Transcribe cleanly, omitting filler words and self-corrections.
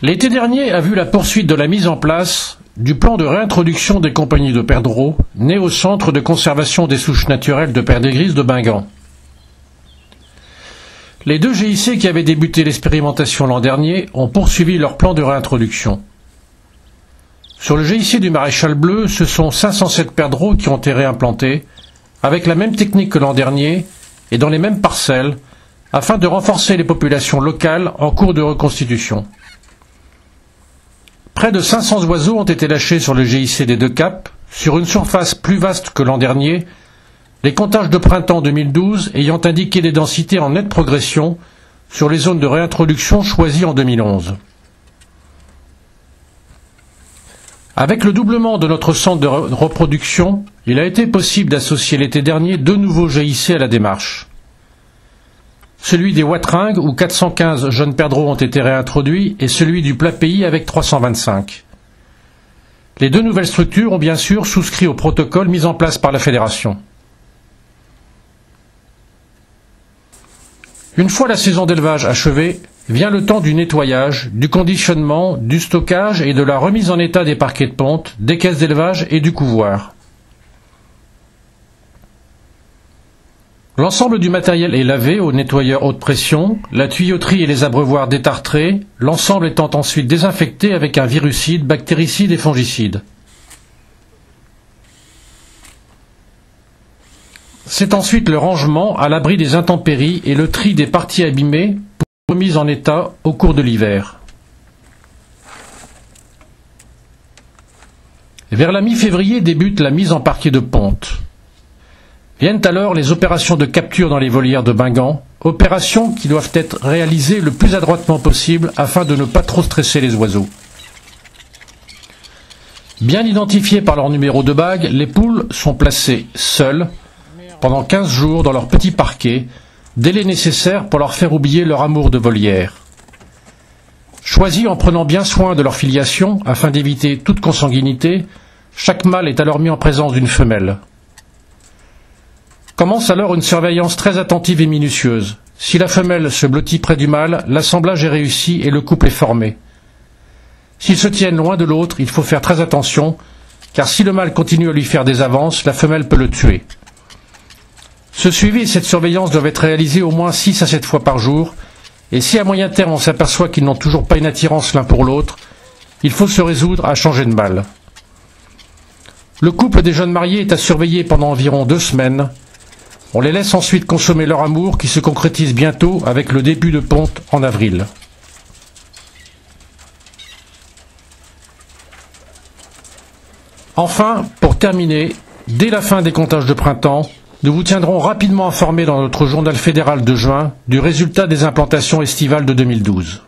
L'été dernier a vu la poursuite de la mise en place du plan de réintroduction des compagnies de perdreaux né au Centre de conservation des souches naturelles de perdrix grise de Bingan. Les deux GIC qui avaient débuté l'expérimentation l'an dernier ont poursuivi leur plan de réintroduction. Sur le GIC du Maréchal Bleu, ce sont 507 perdreaux qui ont été réimplantés, avec la même technique que l'an dernier et dans les mêmes parcelles, afin de renforcer les populations locales en cours de reconstitution. Près de 500 oiseaux ont été lâchés sur le GIC des Deux Caps, sur une surface plus vaste que l'an dernier, les comptages de printemps 2012 ayant indiqué des densités en nette progression sur les zones de réintroduction choisies en 2011. Avec le doublement de notre centre de reproduction, il a été possible d'associer l'été dernier deux nouveaux GIC à la démarche. Celui des Watringues où 415 jeunes perdreaux ont été réintroduits et celui du Plat Pays avec 325. Les deux nouvelles structures ont bien sûr souscrit au protocole mis en place par la Fédération. Une fois la saison d'élevage achevée, vient le temps du nettoyage, du conditionnement, du stockage et de la remise en état des parquets de ponte, des caisses d'élevage et du couvoir. L'ensemble du matériel est lavé au nettoyeur haute pression, la tuyauterie et les abreuvoirs détartrés, l'ensemble étant ensuite désinfecté avec un virucide, bactéricide et fongicide. C'est ensuite le rangement à l'abri des intempéries et le tri des parties abîmées pour remise en état au cours de l'hiver. Vers la mi-février débute la mise en parquet de ponte. Viennent alors les opérations de capture dans les volières de Bingan, opérations qui doivent être réalisées le plus adroitement possible afin de ne pas trop stresser les oiseaux. Bien identifiées par leur numéro de bague, les poules sont placées seules pendant 15 jours dans leur petit parquet, délai nécessaire pour leur faire oublier leur amour de volière. Choisies en prenant bien soin de leur filiation afin d'éviter toute consanguinité, chaque mâle est alors mis en présence d'une femelle. Commence alors une surveillance très attentive et minutieuse. Si la femelle se blottit près du mâle, l'assemblage est réussi et le couple est formé. S'ils se tiennent loin de l'autre, il faut faire très attention, car si le mâle continue à lui faire des avances, la femelle peut le tuer. Ce suivi et cette surveillance doivent être réalisés au moins 6 à 7 fois par jour, et si à moyen terme on s'aperçoit qu'ils n'ont toujours pas une attirance l'un pour l'autre, il faut se résoudre à changer de mâle. Le couple des jeunes mariés est à surveiller pendant environ 2 semaines. On les laisse ensuite consommer leur amour qui se concrétise bientôt avec le début de ponte en avril. Enfin, pour terminer, dès la fin des comptages de printemps, nous vous tiendrons rapidement informés dans notre journal fédéral de juin du résultat des implantations estivales de 2012.